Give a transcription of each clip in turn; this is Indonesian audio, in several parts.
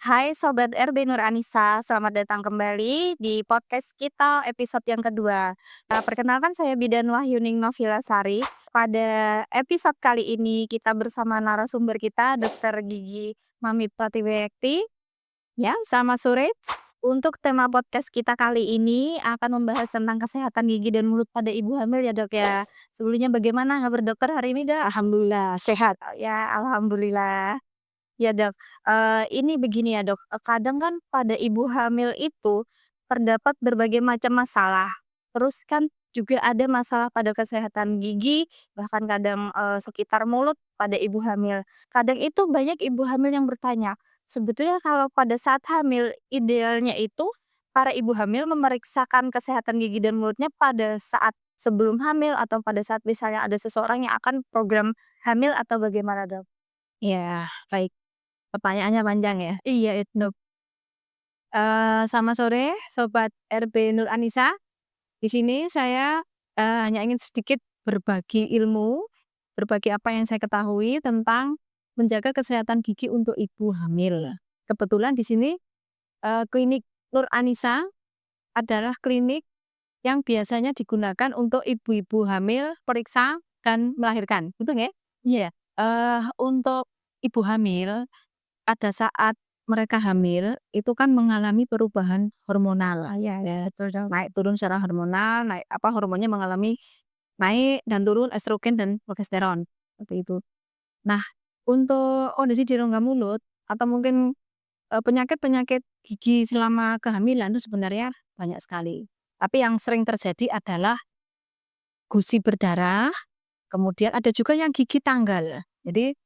Hai Sobat RB Nur Anissa, selamat datang kembali di podcast kita episode yang kedua. Perkenalkan saya Bidan Wahyuning Novilasari. Pada episode kali ini kita bersama narasumber kita Dokter Gigi Mami Pratiwekti. Ya, selamat sore. Untuk tema podcast kita kali ini akan membahas tentang kesehatan gigi dan mulut pada ibu hamil ya dok ya. Sebelumnya bagaimana kabar dokter hari ini dok? Alhamdulillah sehat. Ya, alhamdulillah. Ya Dok, ini begini ya Dok, kadang kan pada ibu hamil itu terdapat berbagai macam masalah. Terus kan juga ada masalah pada kesehatan gigi, bahkan kadang, sekitar mulut pada ibu hamil. Kadang itu banyak ibu hamil yang bertanya, sebetulnya kalau pada saat hamil idealnya itu para ibu hamil memeriksakan kesehatan gigi dan mulutnya pada saat sebelum hamil atau pada saat misalnya ada seseorang yang akan program hamil atau bagaimana Dok? Ya, baik. Pertanyaannya panjang ya. Iya itu. Selamat sore sobat RB Nur Anissa. Di sini saya, hanya ingin sedikit berbagi ilmu, berbagi apa yang saya ketahui tentang menjaga kesehatan gigi untuk ibu hamil. Kebetulan di sini, klinik Nur Anissa adalah klinik yang biasanya digunakan untuk ibu-ibu hamil periksa dan melahirkan, betul nggak? Iya. Untuk ibu hamil pada saat mereka hamil, itu kan mengalami perubahan hormonal, Iya, ya, betul dong. naik turun secara hormonal, hormonnya mengalami naik dan turun estrogen dan progesteron, seperti itu. Nah, untuk kondisi di rongga mulut atau mungkin, penyakit-penyakit gigi selama kehamilan itu sebenarnya banyak sekali. Tapi yang sering terjadi adalah gusi berdarah, kemudian ada juga yang gigi tanggal. Jadi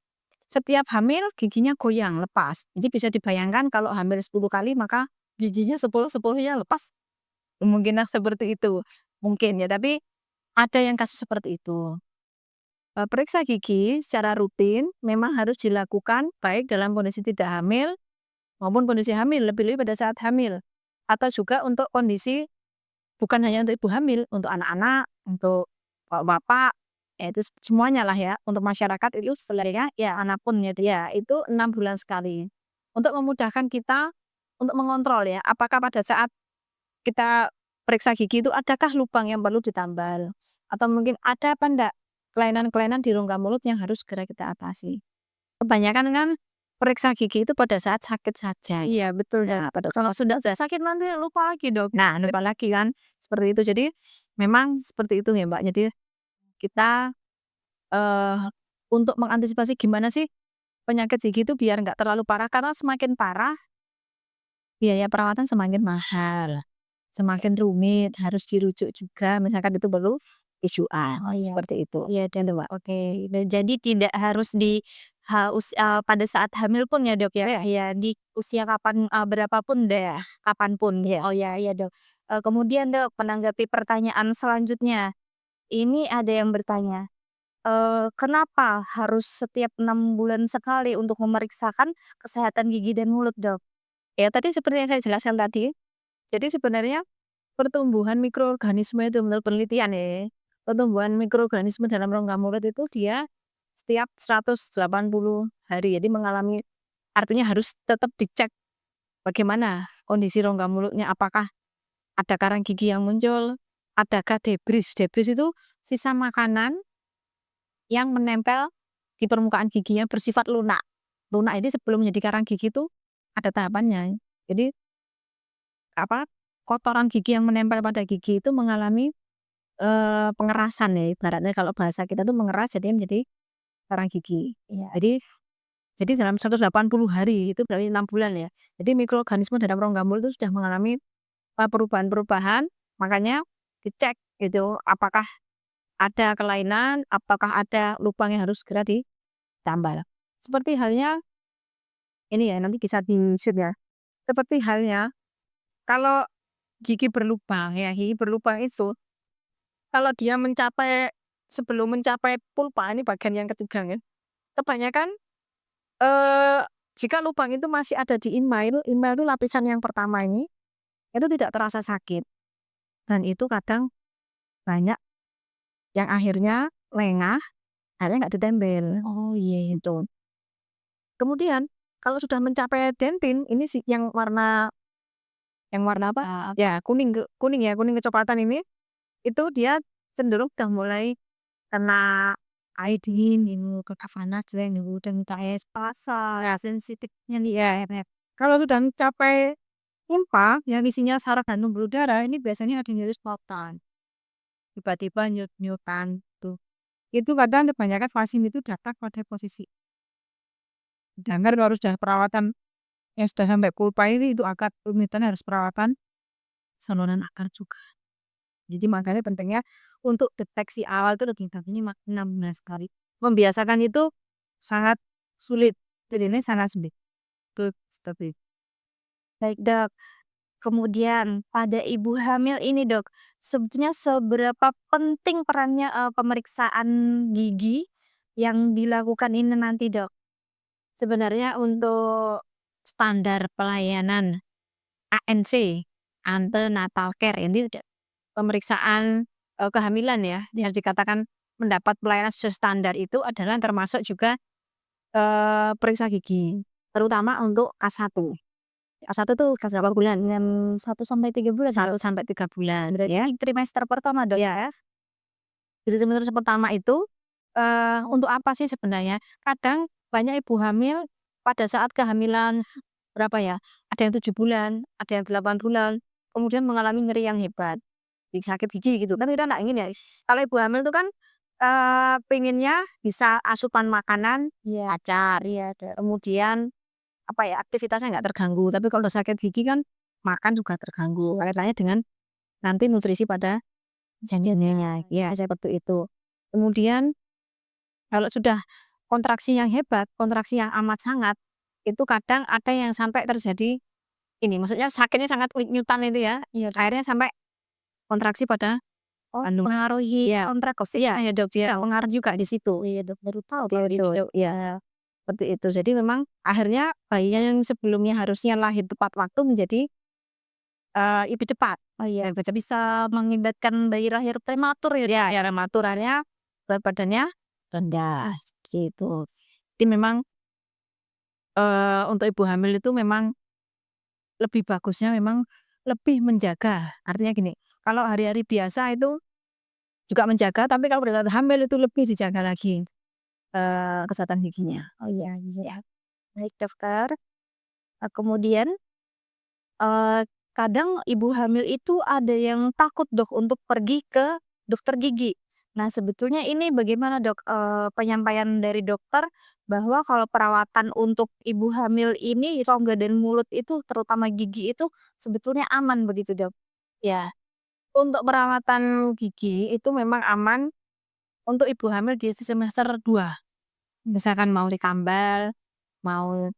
setiap hamil giginya goyang, lepas. Jadi bisa dibayangkan kalau hamil 10 kali maka giginya 10-10-nya lepas. Kemungkinan seperti itu. Mungkin ya, tapi ada yang kasus seperti itu. Periksa gigi secara rutin memang harus dilakukan baik dalam kondisi tidak hamil maupun kondisi hamil, lebih-lebih pada saat hamil. Atau juga untuk kondisi bukan hanya untuk ibu hamil, untuk anak-anak, untuk bapak-bapak, ya itu semuanya lah ya, untuk masyarakat itu sebenarnya ya manapun ya dia, itu 6 bulan sekali. Untuk memudahkan kita untuk mengontrol ya, apakah pada saat kita periksa gigi itu adakah lubang yang perlu ditambal, atau mungkin ada apa enggak kelainan-kelainan di rongga mulut yang harus segera kita atasi. Kebanyakan kan periksa gigi itu pada saat sakit saja ya. Iya, betul dok. Ya, pada Kalau saat sudah sakit nanti lupa lagi dok. nah, lupa lagi kan, seperti itu. Jadi, memang seperti itu ya, Mbak. Jadi, kita, eee, untuk mengantisipasi gimana sih penyakit gigi itu biar nggak terlalu parah, karena semakin parah, biaya perawatan semakin mahal, semakin rumit, harus dirujuk juga, misalkan itu perlu rujukan, Oh iya. seperti itu. Iya dan Itu, Mbak. oke. Dan jadi tidak harus pada saat hamil pun ya dok ya? Iya, Iya di usia kapan, berapa pun deh ya, kapan pun. iya. Oh ya, iya dok. Kemudian dok menanggapi pertanyaan selanjutnya, ini ada yang bertanya, kenapa harus setiap 6 bulan sekali untuk memeriksakan kesehatan gigi dan mulut dok? Ya tadi seperti yang saya jelaskan tadi, jadi sebenarnya pertumbuhan mikroorganisme itu menurut penelitian ya, pertumbuhan mikroorganisme dalam rongga mulut itu dia setiap 180 hari, jadi mengalami artinya harus tetap dicek bagaimana kondisi rongga mulutnya, apakah ada karang gigi yang muncul, adakah debris. Debris itu sisa makanan yang menempel di permukaan giginya bersifat lunak. Lunak ini sebelum menjadi karang gigi itu ada tahapannya. Jadi apa, kotoran gigi yang menempel pada gigi itu mengalami, pengerasan ya, ibaratnya kalau bahasa kita tuh mengeras jadi menjadi karang gigi. Iya. Jadi dalam 180 hari itu berarti 6 bulan ya. Jadi mikroorganisme dalam rongga mulut itu sudah mengalami, perubahan-perubahan, makanya dicek gitu apakah ada kelainan, apakah ada lubang yang harus segera ditambal. Seperti halnya ini ya, nanti bisa di-shoot ya. Seperti halnya kalau gigi berlubang ya, gigi berlubang itu kalau dia sebelum mencapai pulpa, ini bagian yang ketiga ya, kebanyakan, eee, jika lubang itu masih ada di inmail, inmail itu lapisan yang pertama ini, itu tidak terasa sakit dan itu kadang banyak yang akhirnya lengah, akhirnya nggak ditempel, Oh iya. gitu. Kemudian kalau sudah mencapai dentin, ini sih yang warna apa, ya kuning ya, kuning kecoklatan ini, itu dia cenderung udah mulai kena iodin gitu, kena panas gitu, dan kayak rasa ya sensitifnya nih ya, akhirnya. Kalau sudah mencapai IMPA yang isinya saraf dan pembuluh darah, ini biasanya ada yang nyeri spontan, tiba-tiba nyut-nyutan tuh. Itu kadang kebanyakan pasien itu datang pada posisi, sedangkan kalau sudah perawatan yang sudah sampai pulpa ini itu agak rumitan, harus perawatan saluran akar juga. Jadi makanya pentingnya untuk deteksi awal itu lebih pentingnya 6 bulan sekali. Membiasakan itu sangat sulit. Jadi ini sangat sulit. Itu seperti itu. Baik, Dok. Kemudian pada ibu hamil ini, Dok, sebetulnya seberapa penting perannya, pemeriksaan gigi yang dilakukan ini nanti, Dok? Sebenarnya untuk standar pelayanan ANC, antenatal care ini pemeriksaan, kehamilan ya, yang dikatakan mendapat pelayanan sesuai standar itu adalah termasuk juga, periksa gigi, terutama untuk K1. K1 tuh K berapa bulan? 1 sampai 3 bulan, Dok? 1 sampai 3 bulan, ya. Berarti trimester pertama, Dok, Iya, ya? jadi trimester pertama itu, untuk apa sih sebenarnya? Kadang banyak ibu hamil pada saat kehamilan berapa ya, ada yang 7 bulan, ada yang 8 bulan, kemudian mengalami nyeri yang hebat, sakit gigi gitu kan, kita nggak ingin ya. Kalau ibu hamil itu kan, pengennya bisa asupan makanan Iya, lancar, iya, Dok. kemudian apa ya, aktivitasnya nggak terganggu, tapi kalau udah sakit gigi kan makan juga terganggu, kaitannya dengan nanti nutrisi pada janinnya, ya seperti itu. Kemudian kalau sudah kontraksi yang hebat, kontraksi yang amat sangat, itu kadang ada yang sampai terjadi ini, maksudnya sakitnya sangat nyutan itu ya, Iya, Dok. akhirnya sampai kontraksi pada Oh, kandungan. mengaruhi Iya, kontraksi. iya ya Dok, ya pengaruh juga di situ. Oh, iya, Dok, baru tahu Seperti kalau itu, ini, Dok. iya, seperti itu. Jadi memang akhirnya bayi yang sebelumnya harusnya lahir tepat waktu menjadi, lebih cepat. Oh, iya, Lebih cepat. bisa mengakibatkan bayi lahir prematur ya, Dok? Ya, ya prematur, akhirnya berat badannya rendah, seperti itu. Jadi memang, untuk ibu hamil itu memang lebih bagusnya memang lebih menjaga. Artinya gini, kalau hari-hari biasa itu juga menjaga, tapi kalau pada saat hamil itu lebih dijaga lagi, kesehatan giginya. Oh, iya, iya. Baik, dokter. Kemudian, eee, kadang ibu hamil itu ada yang takut, Dok, untuk pergi ke dokter gigi. Nah, sebetulnya ini bagaimana, Dok, penyampaian dari dokter bahwa kalau perawatan untuk ibu hamil ini rongga dan mulut itu, terutama gigi itu sebetulnya aman begitu, Dok? Ya, untuk perawatan gigi itu memang aman untuk ibu hamil di semester 2. Misalkan mau dikambal, mau,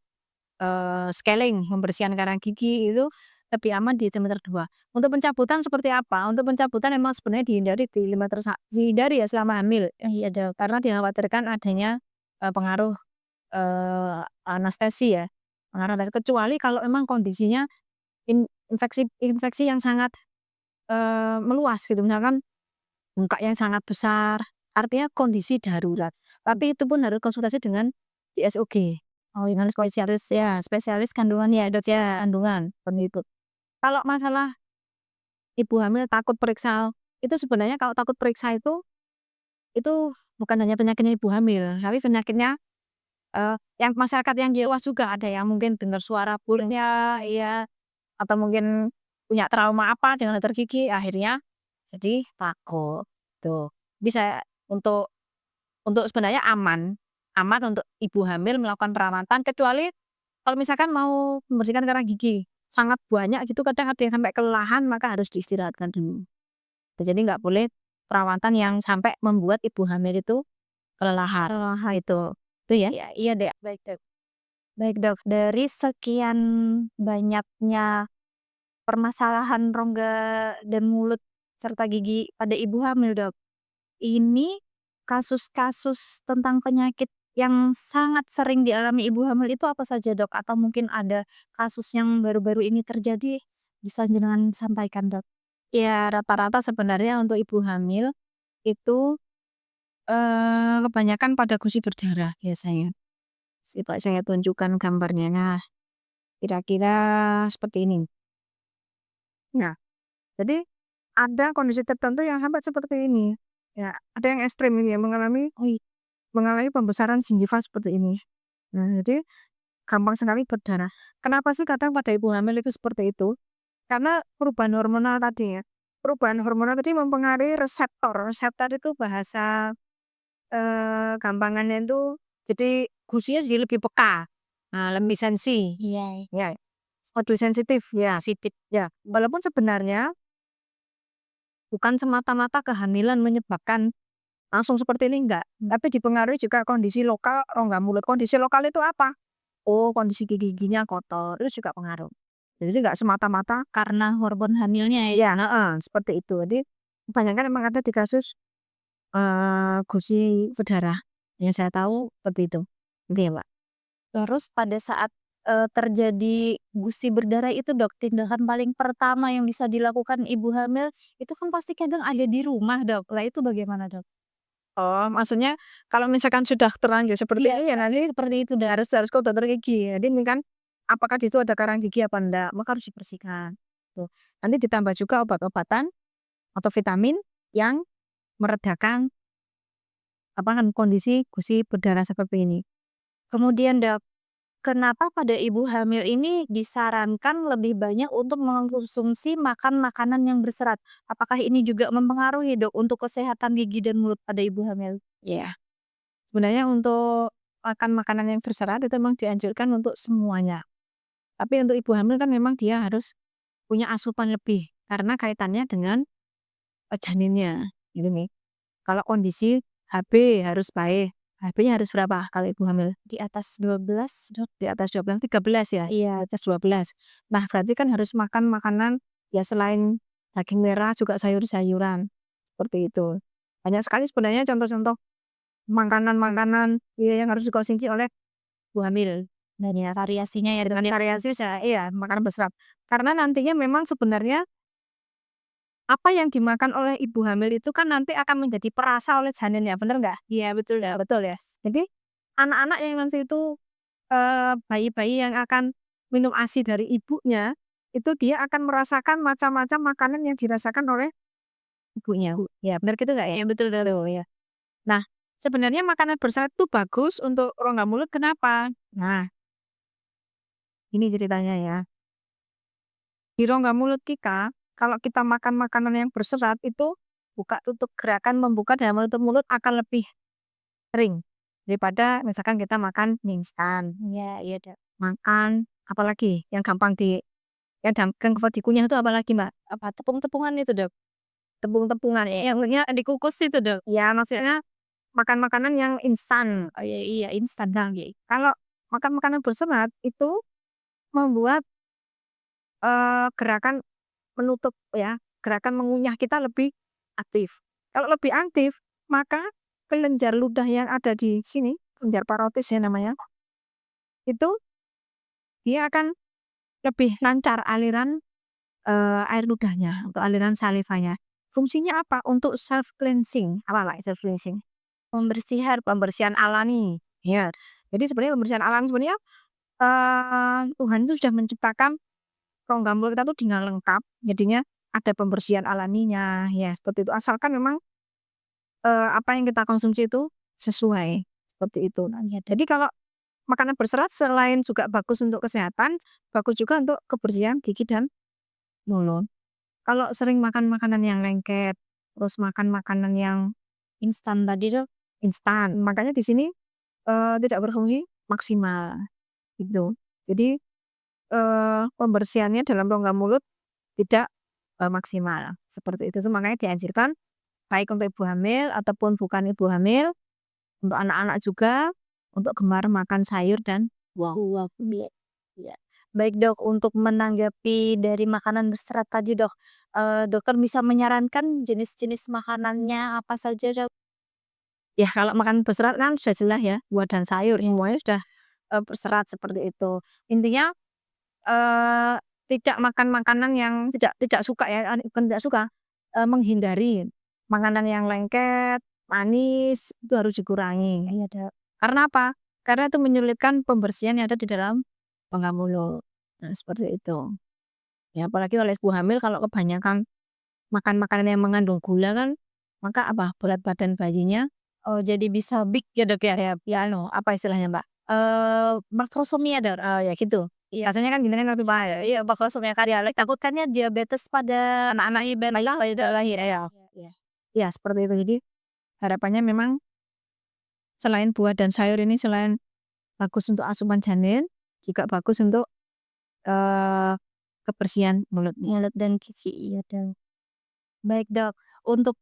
scaling, membersihkan karang gigi itu lebih aman di semester 2. Untuk pencabutan seperti apa? Untuk pencabutan memang sebenarnya dihindari ya selama hamil, Iya, Dok. karena dikhawatirkan adanya, pengaruh, anestesi ya, pengaruh anestesi kecuali kalau memang kondisinya infeksi infeksi yang sangat, meluas gitu, misalkan bengkak yang sangat besar, artinya kondisi darurat. Tapi itu pun harus konsultasi dengan DSOG, Oh, dengan spesialis ya, spesialis kandungan ya, Dok, ya, kandungan, seperti itu. Kalau masalah ibu hamil takut periksa, itu sebenarnya kalau takut periksa itu bukan hanya penyakitnya ibu hamil, tapi penyakitnya, yang masyarakat yang luas juga, ada yang mungkin dengar suara burungnya, iya, atau mungkin punya trauma apa dengan dokter gigi, akhirnya jadi takut, tuh. Bisa untuk sebenarnya aman, aman untuk ibu hamil melakukan perawatan, kecuali kalau misalkan mau membersihkan karang gigi, sangat banyak gitu kadang ada yang sampai kelelahan, maka harus diistirahatkan dulu. Jadi nggak boleh perawatan yang sampai membuat ibu hamil itu kelelahan, itu. Itu ya. Iya, iya, Dek. Baik, Dok. Baik, Dok, dari sekian banyaknya permasalahan rongga dan mulut serta gigi pada ibu hamil, Dok, ini kasus-kasus tentang penyakit yang sangat sering dialami ibu hamil itu apa saja, Dok? Atau mungkin ada kasus yang baru-baru ini terjadi, bisa jenengan sampaikan, Dok? Ya rata-rata sebenarnya untuk ibu hamil itu, kebanyakan pada gusi berdarah biasanya. Coba saya tunjukkan gambarnya. Nah, kira-kira seperti ini. Nah, jadi ada kondisi tertentu yang sampai seperti ini. Ya, ada yang ekstrem ini ya, mengalami pembesaran gingiva seperti ini. Nah, jadi gampang sekali berdarah. Kenapa sih kadang pada ibu hamil itu seperti itu? Karena perubahan hormonal tadi ya. Perubahan hormonal tadi mempengaruhi reseptor. Reseptor itu bahasa gampangannya itu jadi gusinya jadi lebih peka. Nah, lebih sensi. Iya. Ya, lebih sensitif ya. Positif. Ya, walaupun sebenarnya bukan semata-mata kehamilan menyebabkan langsung seperti ini enggak, tapi dipengaruhi juga kondisi lokal rongga mulut. Kondisi lokal itu apa? Oh, kondisi gigi-giginya kotor, itu juga pengaruh. Jadi enggak semata-mata Karena hormon hamilnya ya. ya heeh, seperti itu. Jadi kebanyakan memang ada di kasus, gusi berdarah, yang saya tahu seperti itu. Gitu ya, Mbak. Terus pada saat, terjadi gusi berdarah itu Dok, tindakan paling pertama yang bisa dilakukan ibu hamil, itu kan pasti kadang ada di rumah Dok. Lah itu bagaimana Dok? Oh, maksudnya kalau misalkan sudah terlanjur seperti Iya, ini ya nanti seperti itu Dok. harus harus ke dokter gigi. Jadi ini kan apakah di situ ada karang gigi apa enggak, maka harus dibersihkan. Tuh. Nanti ditambah juga obat-obatan atau vitamin yang meredakan apa kan kondisi gusi berdarah seperti ini. Kemudian Dok, kenapa pada ibu hamil ini disarankan lebih banyak untuk mengkonsumsi makan makanan yang berserat? Apakah ini juga mempengaruhi Dok untuk kesehatan gigi dan mulut pada ibu hamil? Ya, sebenarnya untuk makan makanan yang berserat itu memang dianjurkan untuk semuanya. Tapi untuk ibu hamil kan memang dia harus punya asupan lebih karena kaitannya dengan janinnya. Gitu nih. Kalau kondisi HB harus baik. HB-nya harus berapa kalau ibu hamil? Di atas 12 Dok? Di atas 12, 13 ya? Di Iya. atas 12. Nah, berarti kan harus makan makanan ya selain daging merah juga sayur-sayuran. Seperti itu. Banyak sekali sebenarnya contoh-contoh makanan-makanan ya yang harus dikonsumsi oleh ibu hamil. Banyak variasinya ya Dok Dengan ya? variasi iya, makanan berserat. Karena nantinya memang sebenarnya apa yang dimakan oleh ibu hamil itu kan nanti akan menjadi perasa oleh janinnya, bener nggak? Iya betul Ya, Dok. betul ya. Jadi anak-anak yang nanti itu bayi-bayi yang akan minum ASI dari ibunya, itu dia akan merasakan macam-macam makanan yang dirasakan oleh ibunya. Ya, benar gitu nggak ya? Iya betul Dok. Tuh, ya. Nah, sebenarnya makanan berserat itu bagus untuk rongga mulut kenapa? Nah, ini ceritanya ya. Di rongga mulut kita, kalau kita makan makanan yang berserat itu buka tutup gerakan membuka dan menutup mulut akan lebih sering daripada misalkan kita makan mie instan, Iya iya Dok. makan apalagi yang gampang gampang dikunyah itu apalagi, Mbak? Apa, tepung-tepungan itu Dok? Tepung-tepungan ya, yang maksudnya Dikukus itu Dok? ya maksudnya makan makanan yang instan. Oh iya iya, instan lagi. Kalau makan makanan berserat itu membuat, gerakan menutup ya, gerakan mengunyah kita lebih aktif. Kalau lebih aktif, maka kelenjar ludah yang ada di sini, kelenjar parotis ya namanya, itu dia akan lebih lancar aliran, air ludahnya atau aliran salivanya. Fungsinya apa? Untuk self cleansing. Apa Mbak self cleansing? Pembersihan. Pembersihan alami. Ya. Jadi sebenarnya pembersihan alami sebenarnya, Tuhan itu sudah menciptakan rongga mulut kita tuh dengan lengkap, jadinya ada pembersihan alaminya, ya seperti itu. Asalkan memang, apa yang kita konsumsi itu sesuai, seperti itu. Nah, ya jadi kalau makanan berserat selain juga bagus untuk kesehatan, bagus juga untuk kebersihan gigi dan mulut. Kalau sering makan makanan yang lengket, terus makan makanan yang Instan tadi Dok? instan, makanya di sini, tidak berfungsi maksimal, gitu. Jadi, pembersihannya dalam rongga mulut tidak, maksimal, seperti itu. Makanya dianjurkan baik untuk ibu hamil ataupun bukan ibu hamil, untuk anak-anak juga, untuk gemar makan sayur dan buah. Wah, iya iya. Baik Dok, untuk menanggapi dari makanan berserat tadi Dok, dokter bisa menyarankan jenis-jenis makanannya apa saja Dok? Ya kalau makanan berserat kan sudah jelas ya, buah dan sayur Iya. semuanya sudah, berserat seperti itu. Intinya, eee, tidak makan makanan yang tidak tidak suka ya, bukan tidak suka, menghindari makanan yang lengket, manis, itu harus dikurangi. Iya Dok. Karena apa? karena itu menyulitkan pembersihan yang ada di dalam rongga mulut. Nah, seperti itu. Ya, apalagi oleh ibu hamil kalau kebanyakan makan makanan yang mengandung gula kan, maka apa, berat badan bayinya Oh, jadi bisa big ya, Dok, ya? ya anu, apa istilahnya, Mbak, makrosomia ya gitu. Iya. Rasanya kan gini kan lebih bahaya. Iya, bakal semuanya karya takutkannya diabetes pada anak-anak baru lahir ya? Iya, iya. Iya, seperti itu. Jadi harapannya memang selain buah dan sayur ini selain bagus untuk asupan janin, juga bagus untuk, eee, kebersihan mulutnya. Mulut dan gigi, iya, Dok. Baik, Dok. Untuk,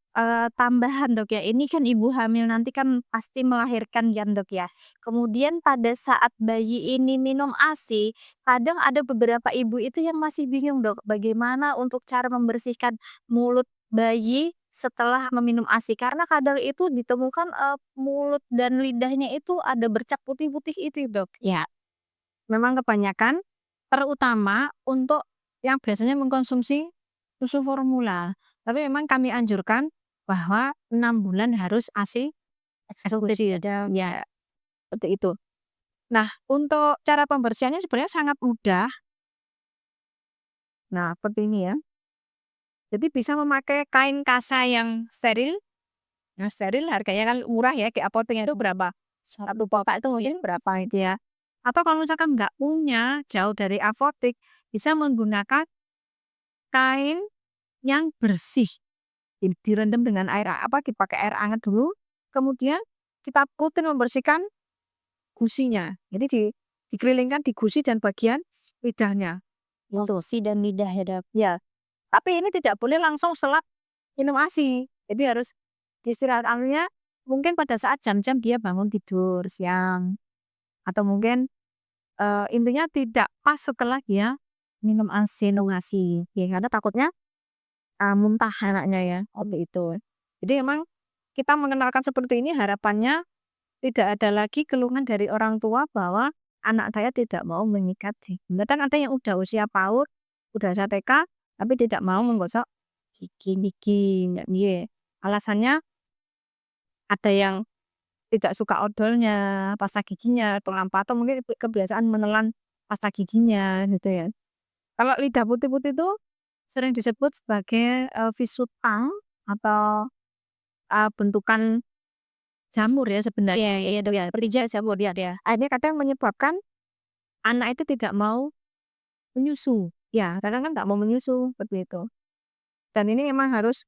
tambahan, Dok, ya, ini kan ibu hamil nanti kan pasti melahirkan kan, Dok, ya. Kemudian pada saat bayi ini minum ASI, kadang ada beberapa ibu itu yang masih bingung, Dok, bagaimana untuk cara membersihkan mulut bayi setelah meminum ASI. Karena kadang itu ditemukan, mulut dan lidahnya itu ada bercak putih-putih itu, Dok. Ya, memang kebanyakan terutama untuk yang biasanya mengkonsumsi susu formula. Tapi memang kami anjurkan bahwa 6 bulan harus ASI eksklusif ya, seperti itu. Nah, untuk cara pembersihannya sebenarnya sangat mudah. Nah, seperti ini ya. Jadi bisa memakai kain kasa yang steril. Nah, steril harganya kan murah ya, kayak apotek itu berapa? Satu kotak itu mungkin berapa itu ya. Atau kalau misalkan nggak punya, jauh dari apotek, bisa menggunakan kain yang bersih. Direndam dengan air dipakai air hangat dulu, kemudian kita rutin membersihkan gusinya. Jadi dikelilingkan di gusi dan bagian lidahnya. Gitu. Gusi dan lidah ya, Dok. Ya, tapi ini tidak boleh langsung setelah minum ASI. Jadi harus diistirahat anunya mungkin pada saat jam-jam dia bangun tidur siang atau mungkin intinya tidak pas setelah dia minum ASI. Ya, karena takutnya muntah anaknya ya, seperti itu. Jadi emang kita mengenalkan seperti ini harapannya tidak ada lagi keluhan dari orang tua bahwa anak saya tidak mau menyikat gigi. Kan ada yang udah usia PAUD, udah usia TK, tapi tidak mau menggosok gigi, nggak piye. Alasannya ada yang tidak suka odolnya, pasta giginya, atau mungkin kebiasaan menelan pasta giginya gitu ya. Kalau lidah putih-putih itu sering disebut sebagai, visutan atau, bentukan jamur ya sebenarnya. Iya, iya, Dok, ya. Seperti jamur ya. Akhirnya kadang menyebabkan anak itu tidak mau menyusu. Ya, kadang kan nggak mau menyusu, seperti itu. Dan ini memang harus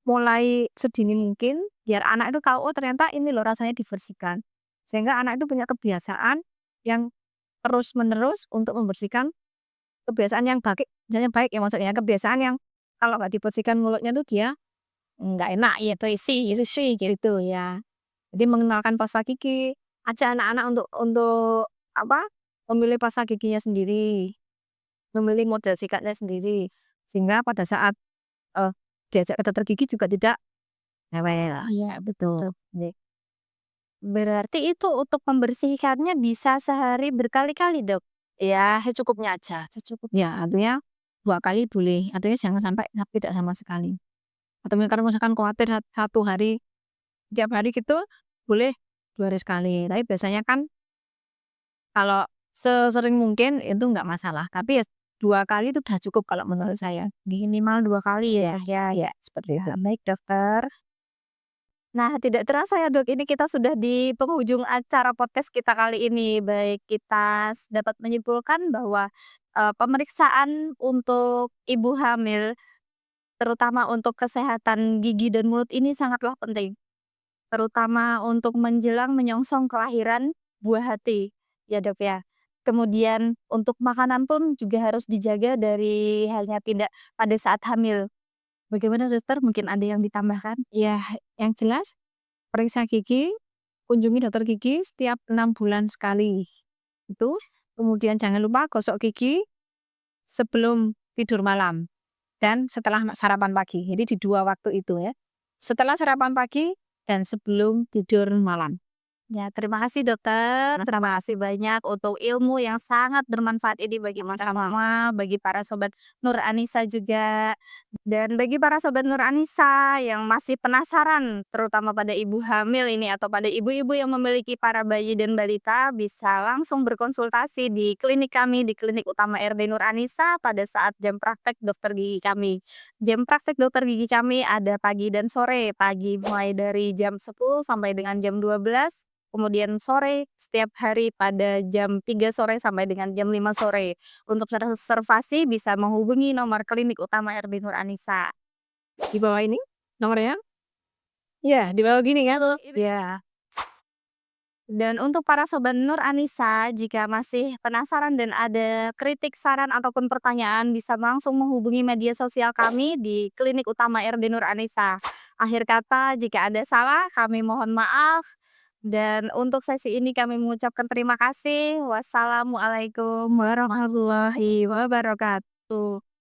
mulai sedini mungkin biar anak itu tahu, "Oh ternyata ini loh rasanya dibersihkan." Sehingga anak itu punya kebiasaan yang terus-menerus untuk membersihkan kebiasaan yang baik ya maksudnya, kebiasaan yang kalau nggak dibersihkan mulutnya tuh dia nggak enak ya tuh isi gitu ya. Jadi mengenalkan pasta gigi, ajak anak-anak untuk apa, memilih pasta giginya sendiri, memilih model sikatnya sendiri, sehingga pada saat, eee, diajak ke dokter gigi juga tidak rewel. Iya, betul. Nih, Berarti itu untuk membersihkannya bisa sehari berkali-kali, Dok? ya secukupnya aja. Secukupnya. Ya artinya 2 kali boleh, artinya jangan sampai tidak sama sekali. Atau kalau misalkan khawatir 1 hari, tiap hari gitu, boleh 2 hari sekali. Tapi biasanya kan kalau sesering mungkin itu nggak masalah, tapi ya 2 kali itu udah cukup kalau menurut saya. Minimal 2 kali Iya, ya, Dok, ya? iya, seperti itu. Baik, dokter. Nah, tidak terasa ya, Dok, ini kita sudah di penghujung acara podcast kita kali ini. Baik, kita dapat menyimpulkan bahwa, pemeriksaan untuk ibu hamil, terutama untuk kesehatan gigi dan mulut ini sangatlah penting. Terutama untuk menjelang menyongsong kelahiran buah hati, ya, Dok, ya. Kemudian untuk makanan pun juga harus dijaga dari halnya tidak pada saat hamil. Bagaimana, dokter? Mungkin ada yang ditambahkan? Ya, yang jelas periksa gigi, kunjungi dokter gigi setiap 6 bulan sekali. Itu, kemudian jangan lupa gosok gigi sebelum tidur malam dan setelah sarapan pagi. Jadi di 2 waktu itu ya. Setelah sarapan pagi dan sebelum tidur malam. Ya, terima kasih dokter. Terima kasih banyak untuk ilmu yang sangat bermanfaat ini bagi kita semua, bagi para sobat Nur Anissa juga. Dan bagi para sobat Nur Anissa yang masih penasaran, terutama pada ibu hamil ini atau pada ibu-ibu yang memiliki para bayi dan balita, bisa langsung berkonsultasi di klinik kami, di Klinik Utama RD Nur Anissa pada saat jam praktek dokter gigi kami. Jam praktek dokter gigi kami ada pagi dan sore. Pagi mulai dari jam 10 sampai dengan jam 12. Kemudian sore setiap hari pada jam 3 sore sampai dengan jam 5 sore. Untuk reservasi bisa menghubungi nomor Klinik Utama RB Nur Anissa. Di bawah ini nomornya? Iya, di bawah gini ya tuh. Ya. Dan untuk para sobat Nur Anissa, jika masih penasaran dan ada kritik, saran, ataupun pertanyaan, bisa langsung menghubungi media sosial kami di Klinik Utama RD Nur Anissa. Akhir kata, jika ada salah, kami mohon maaf. Dan untuk sesi ini kami mengucapkan terima kasih. Wassalamualaikum warahmatullahi wabarakatuh.